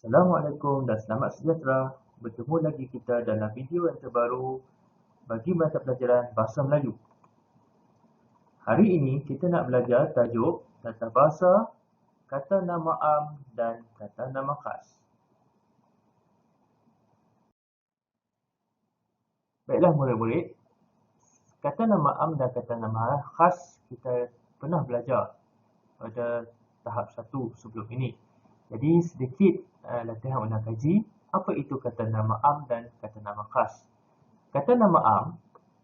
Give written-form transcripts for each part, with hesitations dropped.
Assalamualaikum dan selamat sejahtera. Bertemu lagi kita dalam video yang terbaru bagi mata pelajaran Bahasa Melayu. Hari ini kita nak belajar tajuk tata bahasa, kata nama am dan kata nama khas. Baiklah murid-murid, kata nama am dan kata nama khas kita pernah belajar pada tahap 1 sebelum ini. Jadi sedikit latihan ulang kaji, apa itu kata nama am dan kata nama khas. Kata nama am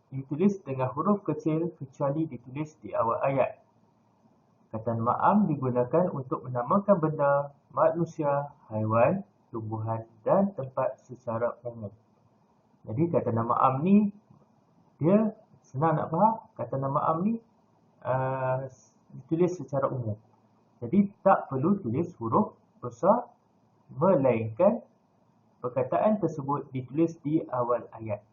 ditulis dengan huruf kecil kecuali ditulis di awal ayat. Kata nama am digunakan untuk menamakan benda, manusia, haiwan, tumbuhan dan tempat secara umum. Jadi kata nama am ni, dia senang nak faham. Kata nama am ni ditulis secara umum. Jadi tak perlu tulis huruf besar, melainkan perkataan tersebut ditulis di awal ayat.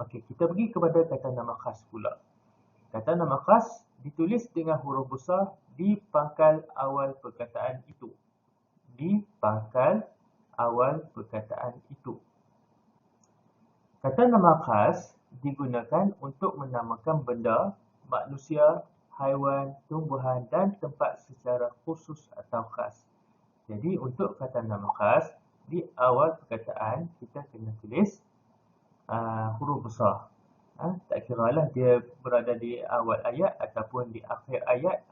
Okey, kita pergi kepada kata nama khas pula. Kata nama khas ditulis dengan huruf besar di pangkal awal perkataan itu. Di pangkal awal perkataan itu. Kata nama khas digunakan untuk menamakan benda, manusia, haiwan, tumbuhan dan tempat secara khusus atau khas. Jadi untuk kata nama khas, di awal perkataan kita kena tulis huruf besar. Tak kira lah dia berada di awal ayat ataupun di akhir ayat,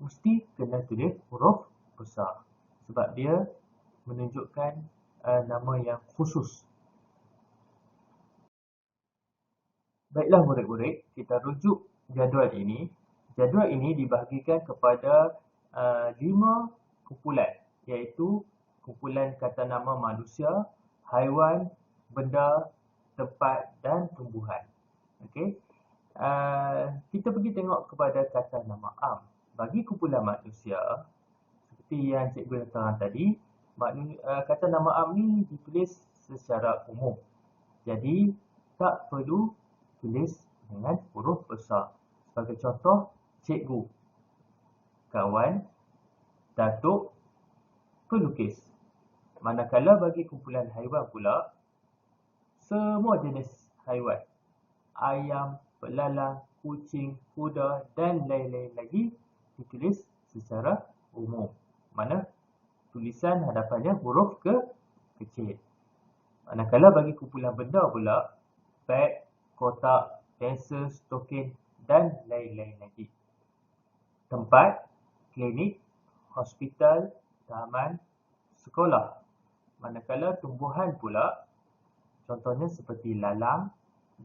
mesti kena tulis huruf besar. Sebab dia menunjukkan nama yang khusus. Baiklah murid-murid, kita rujuk jadual ini. Jadual ini dibahagikan kepada 5 kumpulan, iaitu kumpulan kata nama manusia, haiwan, benda, tempat dan tumbuhan. Okey. Kita pergi tengok kepada kata nama am. Bagi kumpulan manusia, seperti yang cikgu terang tadi, kata nama am ni ditulis secara umum. Jadi tak perlu tulis dengan huruf besar. Sebagai contoh, cikgu, kawan, datuk, pelukis. Manakala bagi kumpulan haiwan pula, semua jenis haiwan, ayam, belalang, kucing, kuda dan lain-lain lagi ditulis secara umum. Mana tulisan hadapannya huruf kecil. Manakala bagi kumpulan benda pula, beg, kotak, pensel, stokin dan lain-lain lagi. Tempat, klinik, hospital, taman, sekolah. Manakala tumbuhan pula, contohnya seperti lalang,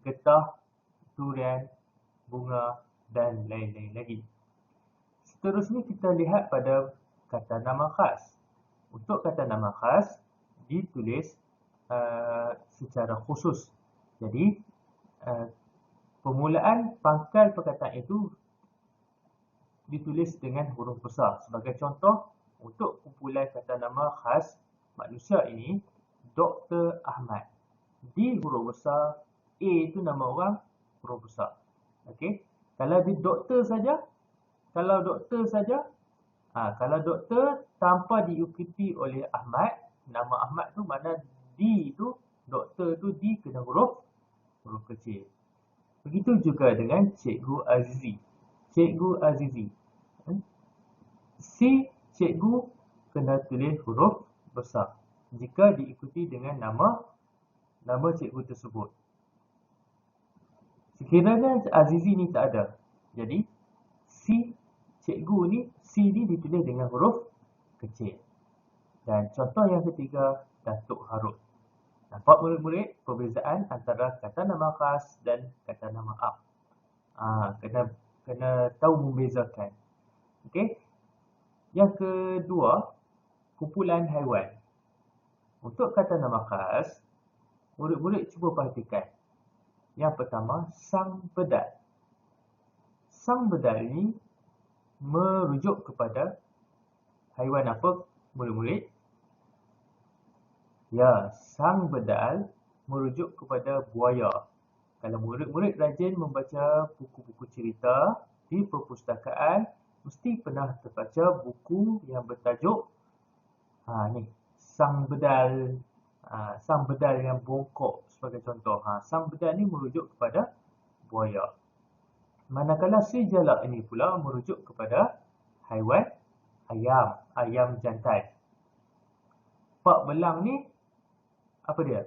getah, durian, bunga dan lain-lain lagi. Seterusnya kita lihat pada kata nama khas. Untuk kata nama khas ditulis secara khusus. Jadi permulaan pangkal perkataan itu ditulis dengan huruf besar. Sebagai contoh, untuk kumpulan kata nama khas manusia ini, Dr. Ahmad. Di huruf besar, A itu nama orang, huruf besar. Okey. Kalau di doktor saja, kalau doktor tanpa diikuti oleh Ahmad, nama Ahmad tu mana D itu, doktor tu D kena huruf kecil. Begitu juga dengan Cikgu Azizi. Cikgu Azizi. Si cikgu kena tulis huruf besar jika diikuti dengan nama cikgu tersebut. Sekiranya Azizi ni tak ada, jadi si cikgu ni, si ni ditulis dengan huruf kecil. Dan contoh yang ketiga, Datuk Harun. Nampak murid-murid perbezaan antara kata nama khas dan kata nama am. Kena tahu membezakan. Okey. Yang kedua, kumpulan haiwan. Untuk kata nama khas, murid-murid cuba perhatikan. Yang pertama, sang bedal. Sang bedal ini merujuk kepada haiwan apa, murid-murid? Ya, sang bedal merujuk kepada buaya. Kalau murid-murid rajin membaca buku-buku cerita di perpustakaan, mesti pernah terbaca buku yang bertajuk ni, sang bedal, sang bedal yang bongkok sebagai contoh. Sang bedal ni merujuk kepada buaya. Manakala si jalak ini pula merujuk kepada haiwan ayam jantan. Pak belang ni apa dia?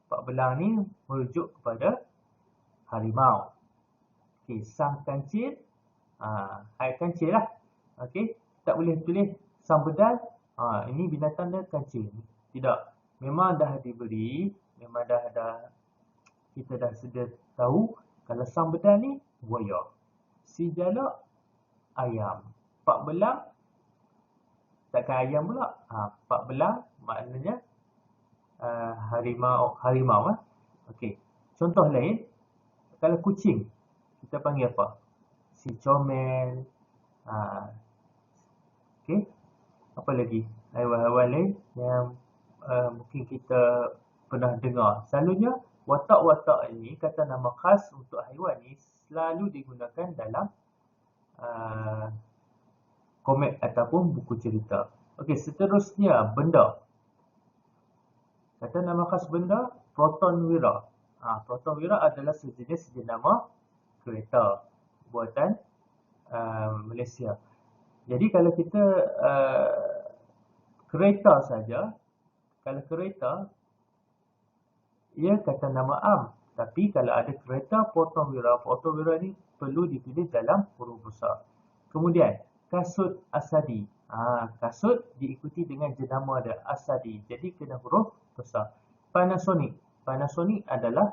Pak belang ni merujuk kepada harimau. Okey, sang kancil, air kancil lah. Okey, tak boleh tulis sang bedal, ini binatang dia kancil. Tidak. Memang dah diberi, memang kita dah sedia tahu kalau sang bedal ni buaya. Si jalak ayam. Pak belang takkan ayam pula. Pak belang maknanya harimau. Okey. Contoh lain, kalau kucing kita panggil apa? Si comel. Okey. Apa lagi? Haiwan-haiwan lain yang mungkin kita pernah dengar. Selalunya watak-watak ini, kata nama khas untuk haiwan ni selalu digunakan dalam komik ataupun buku cerita. Okey, seterusnya benda. Kata nama khas benda, protonwira. Protonwira adalah sejenis jenama kereta buatan Malaysia. Jadi kalau kita kereta saja, kalau kereta ia kata nama am. Tapi kalau ada kereta protonwira ni perlu ditulis dalam huruf besar. Kemudian kasut asadi. Kasut diikuti dengan jenama dia asadi. Jadi kena huruf besar. Panasonic. Panasonic adalah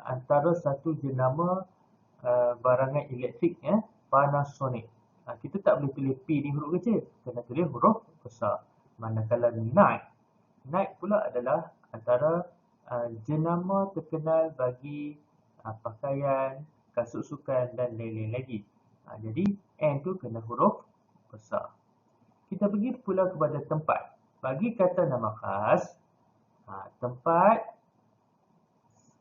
antara satu jenama barangan elektrik ya. Panasonic. Kita tak boleh tulis P ni huruf kecil. Kena tulis huruf besar. Manakala Nike pula adalah antara jenama terkenal bagi pakaian, kasut sukan dan lain-lain lagi. Jadi N tu kena huruf besar. Kita pergi pula kepada tempat. Bagi kata nama khas, tempat,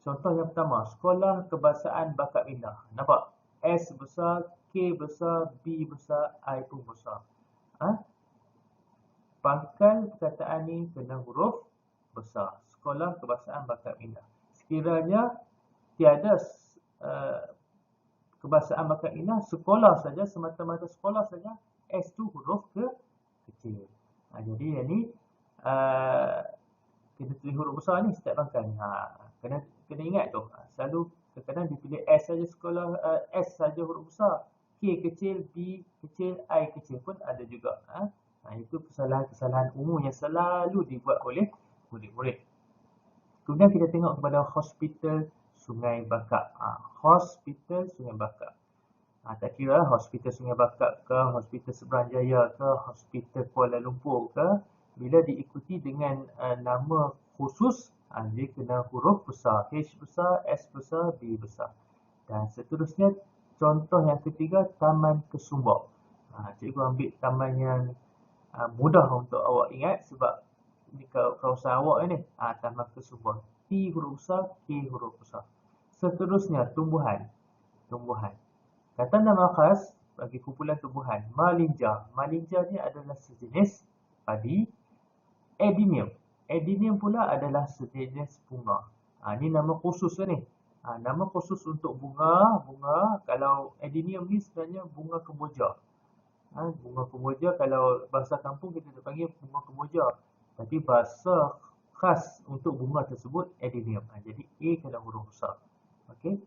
contoh yang pertama, Sekolah Kebahasaan Bakat Minda. Nampak? S besar, K besar, B besar, I pun besar. Pangkal perkataan ni kena huruf besar. Sekolah Kebahasaan Bakat Minda. Sekiranya tiada kebahasaan bakat minda, sekolah saja, semata-mata sekolah saja, S tu huruf kecil. Jadi yang ni kita tulis huruf besar ni setiap pangkal. Kena ingat tu. Selalu kadang-kadang ditulis S saja sekolah, S saja huruf besar. K kecil, B kecil, I kecil pun ada juga. Itu kesalahan-kesalahan umum yang selalu dibuat oleh murid-murid. Kemudian kita tengok kepada Hospital Sungai Bakap. Hospital Sungai Bakap. Tak kira Hospital Sungai Bakap ke, Hospital Seberang Jaya ke, Hospital Kuala Lumpur ke, bila diikuti dengan nama khusus, dia kena huruf besar. H besar, S besar, B besar. Dan seterusnya, contoh yang ketiga, Taman Kesumbak. Cikgu ambil taman yang mudah untuk awak ingat sebab di kawasan awak ni. Taman Kesumbak. T huruf besar, K huruf besar. Seterusnya, tumbuhan. Kata nama khas bagi kumpulan tumbuhan, malinja. Malinja ni adalah sejenis padi. Adenium. Adenium pula adalah sejenis bunga. Ni nama khusus ni. Nama khusus untuk bunga. Kalau adenium ni sebenarnya bunga kemboja. Bunga kemboja, kalau bahasa kampung kita panggil bunga kemboja. Tapi bahasa khas untuk bunga tersebut adenium. Jadi A kena huruf besar. Okey.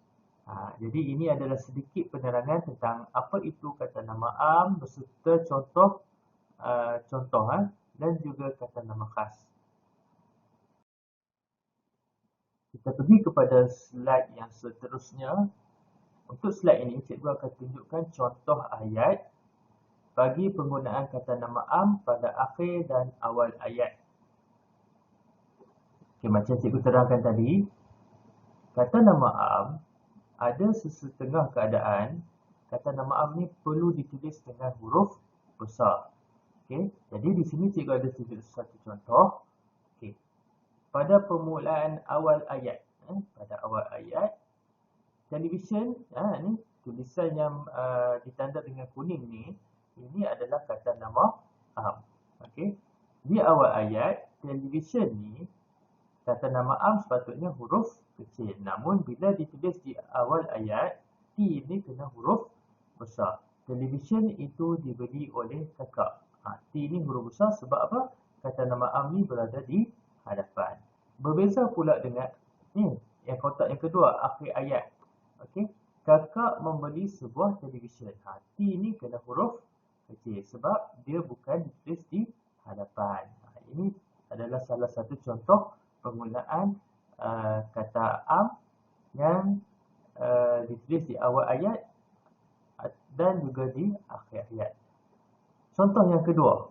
Jadi ini adalah sedikit penerangan tentang apa itu kata nama am beserta contoh dan juga kata nama khas. Kita pergi kepada slide yang seterusnya. Untuk slide ini, cikgu akan tunjukkan contoh ayat bagi penggunaan kata nama am pada akhir dan awal ayat. Okey, macam cikgu terangkan tadi, kata nama am ada sesetengah keadaan kata nama am ni perlu ditulis dengan huruf besar. Okey, jadi di sini cikgu ada tunjuk satu contoh. Okey. Pada permulaan awal ayat, pada awal ayat televisyen, ni tulisan yang ditanda dengan kuning ni, ini adalah kata nama am. Okey. Di awal ayat, television ni, kata nama am sepatutnya huruf kecil. Namun bila ditulis di awal ayat, T ni kena huruf besar. Television itu dibeli oleh kakak. T ni huruf besar sebab apa? Kata nama am ni berada di hadapan. Berbeza pula dengan ni, yang kotak yang kedua, akhir ayat. Okey. Kakak membeli sebuah televisyen. T ni kena huruf kecil sebab dia bukan ditulis di hadapan. Ini adalah salah satu contoh penggunaan kata am yang ditulis di awal ayat dan juga di akhir ayat. Contoh yang kedua,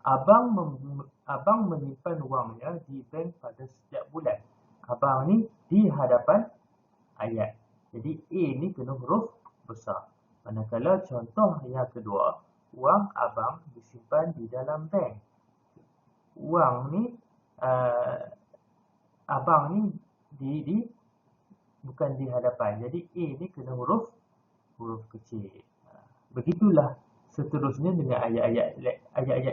abang menyimpan wangnya di bank pada setiap bulan. Abang ni di hadapan ayat. Jadi A ni kena huruf besar. Manakala contoh yang kedua, wang abang disimpan di dalam bank. Wang ni, abang ni bukan di hadapan. Jadi A ni kena huruf kecil. Begitulah seterusnya dengan ayat-ayat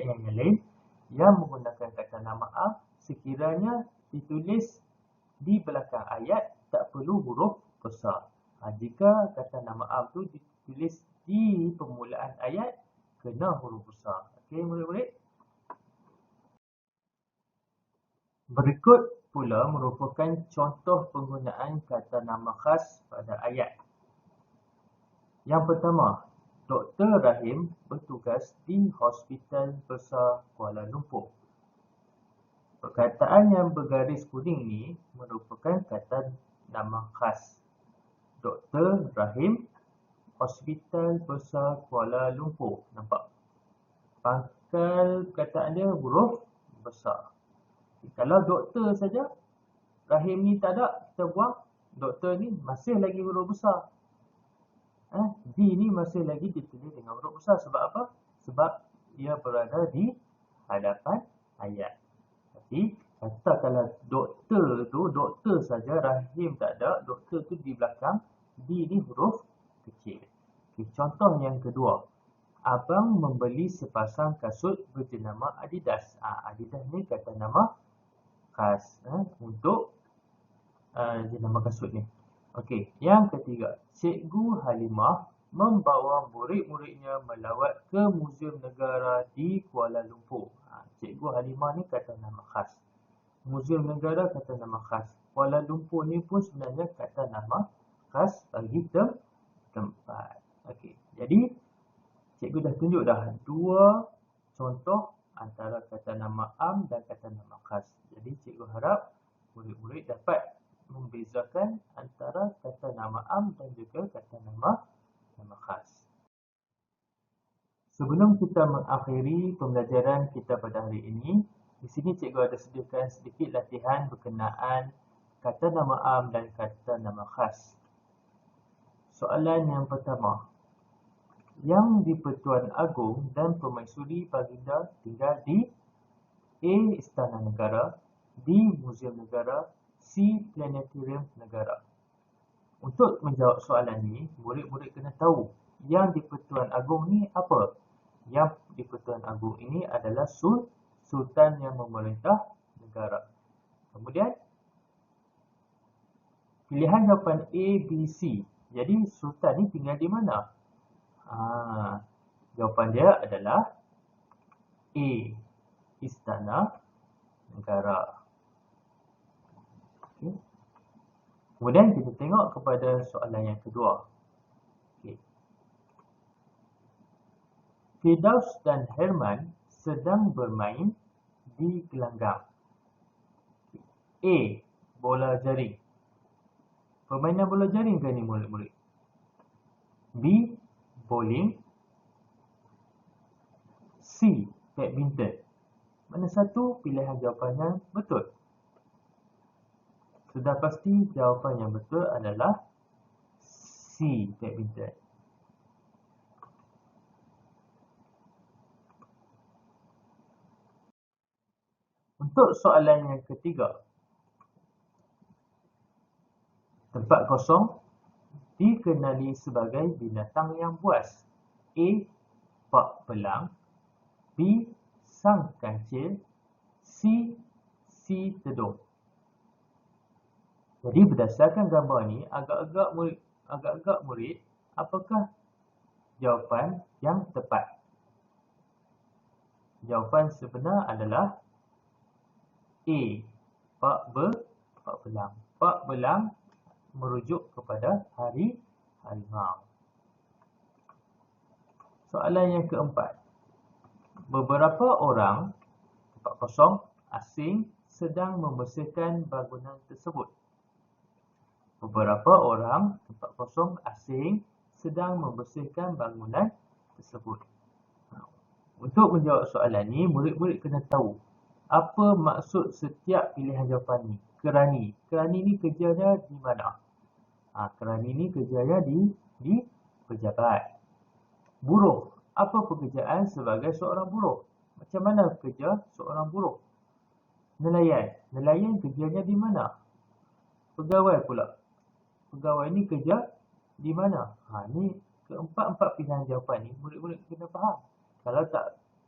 yang lain yang menggunakan kata nama am sekiranya ditulis di belakang ayat tak perlu huruf besar. Jika kata nama am tu ditulis di permulaan ayat kena huruf besar. Okey murid-murid. Berikut pula merupakan contoh penggunaan kata nama khas pada ayat. Yang pertama, Dr. Rahim bertugas di Hospital Besar Kuala Lumpur. Perkataan yang bergaris kuning ni merupakan kata nama khas. Dr. Rahim, Hospital Besar Kuala Lumpur. Nampak? Pangkal perkataan dia huruf besar. Kalau doktor saja, Rahim ni tak ada, kita buang. Doktor ni masih lagi huruf besar. D ni masih lagi ditulis dengan huruf besar. Sebab apa? Sebab ia berada di hadapan ayat. Jadi, katakanlah doktor tu, doktor saja, Rahim tak ada, doktor tu di belakang, D ni huruf kecil. Okay, contoh yang kedua. Abang membeli sepasang kasut berjenama Adidas. Adidas ni kata nama khas untuk jenama kasut ni. Okey, yang ketiga, Cikgu Halimah membawa murid-muridnya melawat ke Muzium Negara di Kuala Lumpur. Cikgu Halimah ni kata nama khas. Muzium Negara kata nama khas. Kuala Lumpur ni pun sebenarnya kata nama khas bagi tempat. Okey, jadi cikgu dah tunjuk dah dua contoh antara kata nama am dan kata nama khas. Jadi cikgu harap murid-murid dapat membezakan antara kata nama am dan juga kata nama khas. Sebelum kita mengakhiri pembelajaran kita pada hari ini, di sini cikgu ada sediakan sedikit latihan berkenaan kata nama am dan kata nama khas. Soalan yang pertama. Yang di-Pertuan Agong dan Permaisuri Baginda tinggal di A. Istana Negara, B. Muzium Negara, C. Planetarium Negara. Untuk menjawab soalan ni, murid-murid kena tahu yang di-Pertuan Agong ni apa. Yang di-Pertuan Agong ini adalah Sultan yang memerintah negara. Kemudian, pilihan jawapan A, B, C. Jadi, Sultan ni tinggal di mana? Jawapan dia adalah A. Istana Negara. Okay. Kemudian kita tengok kepada soalan yang kedua. Okay. Firdaus dan Herman sedang bermain di gelanggang. A. Bola jaring. Permainan bola jaring ke ni murid-murid? B. Bowling. C. Badminton. Mana satu pilihan jawapan yang betul? Sudah pasti jawapan yang betul adalah C. Badminton. Untuk soalan yang ketiga. Tempat kosong dikenali sebagai binatang yang buas. A. Pak Pelang. B. sang kancil, si tedung. Jadi berdasarkan gambar ni, agak-agak murid, apakah jawapan yang tepat? Jawapan sebenar adalah A. Pak belang. Pak belang merujuk kepada harimau. Soalan yang keempat. Beberapa orang, tempat kosong, asing sedang membersihkan bangunan tersebut. Beberapa orang, tempat kosong, asing sedang membersihkan bangunan tersebut. Untuk menjawab soalan ni, murid-murid kena tahu apa maksud setiap pilihan jawapan ni. Kerani. Kerani ni kerjanya di mana? Kerani ni kerjanya di pejabat. Buruh. Apa pekerjaan sebagai seorang buruh? Macam mana kerja seorang buruh? Nelayan. Nelayan kerjanya di mana? Pegawai pula. Pegawai ni kerja di mana? Ni keempat-empat pilihan jawapan ni murid-murid kena faham. Kalau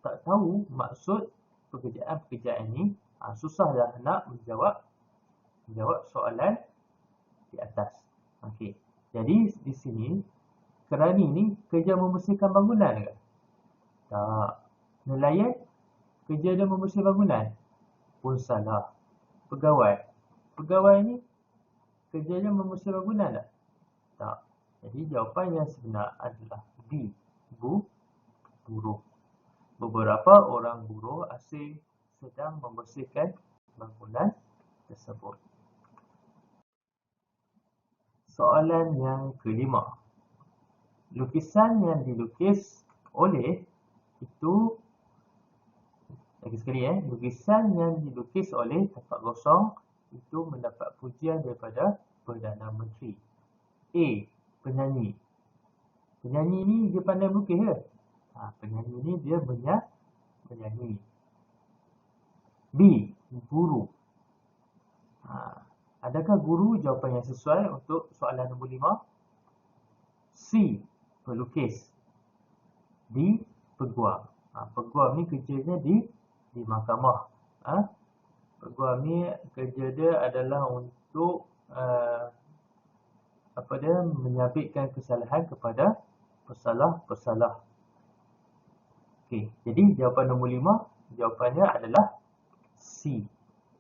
tak tahu maksud pekerjaan-pekerjaan ni, susahlah nak menjawab soalan di atas. Okey. Jadi di sini kerani ni kerja membersihkan bangunan ke? Tak. Nelayan kerja dia membersihkan bangunan? Pun salah. Pegawai. Pegawai ni kerjanya membersihkan bangunan tak? Tak. Jadi jawapan yang sebenar adalah B. Buruh. Beberapa orang buruh asing sedang membersihkan bangunan tersebut. Soalan yang kelima. Lukisan yang dilukis oleh itu, lagi sekali lukisan yang dilukis oleh tempat kosong itu mendapat pujian daripada Perdana Menteri. A. Penyanyi. Penyanyi ni dia pandai melukis ke? Penyanyi ni dia menyanyi. B. Guru. Adakah guru jawapan yang sesuai untuk soalan nombor 5? C. Pelukis. D. Peguam. Peguam ni kerjanya di mahkamah. Peguam ni kerja dia adalah untuk menyabitkan kesalahan kepada pesalah. Okey, jadi jawapan nombor 5, jawapannya adalah C.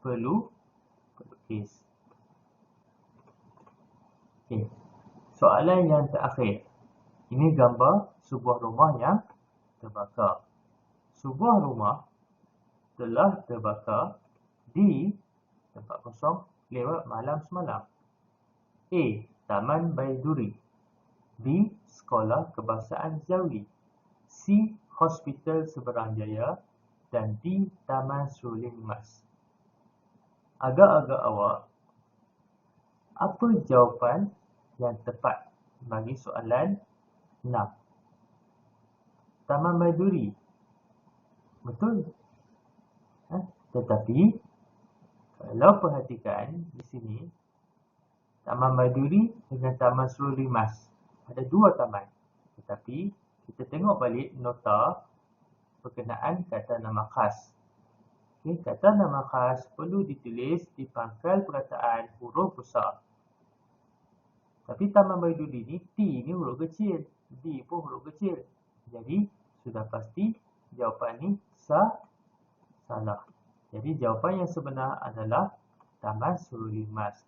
Pelukis. Okey. Soalan yang terakhir. Ini gambar sebuah rumah yang terbakar. Sebuah rumah telah terbakar di tempat kosong lewat malam semalam. A. Taman Baiduri. B. Sekolah Kebangsaan Zawi. C. Hospital Seberang Jaya. Dan D. Taman Suling Mas. Agak-agak awak, apa jawapan yang tepat bagi soalan 6? Taman Baiduri. Betul? Tetapi kalau perhatikan di sini, Taman Baiduri dengan Taman Suling Mas ada dua taman. Tetapi kita tengok balik nota berkenaan kata nama khas. Okay, kata nama khas perlu ditulis di pangkal perkataan huruf besar. Tapi Taman Baiduri ni T ni huruf kecil, D pun huruf kecil. Jadi sudah pasti jawapan ni salah. Jadi jawapan yang sebenar adalah Taman Suling Mas.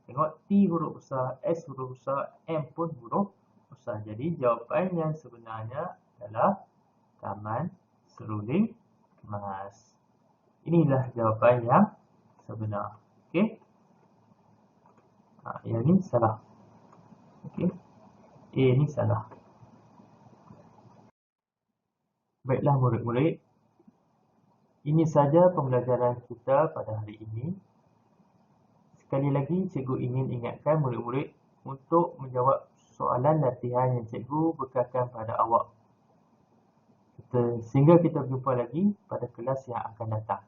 Tengok T huruf besar, S huruf besar, M pun huruf besar. Jadi jawapan yang sebenarnya adalah Taman Suling Mas. Inilah jawapan yang sebenar. Okey. Yang ni salah. Okey. A ni salah. Baiklah murid-murid. Ini saja pembelajaran kita pada hari ini. Sekali lagi, cikgu ingin ingatkan murid-murid untuk menjawab soalan latihan yang cikgu bekalkan pada awak. Sehingga kita berjumpa lagi pada kelas yang akan datang.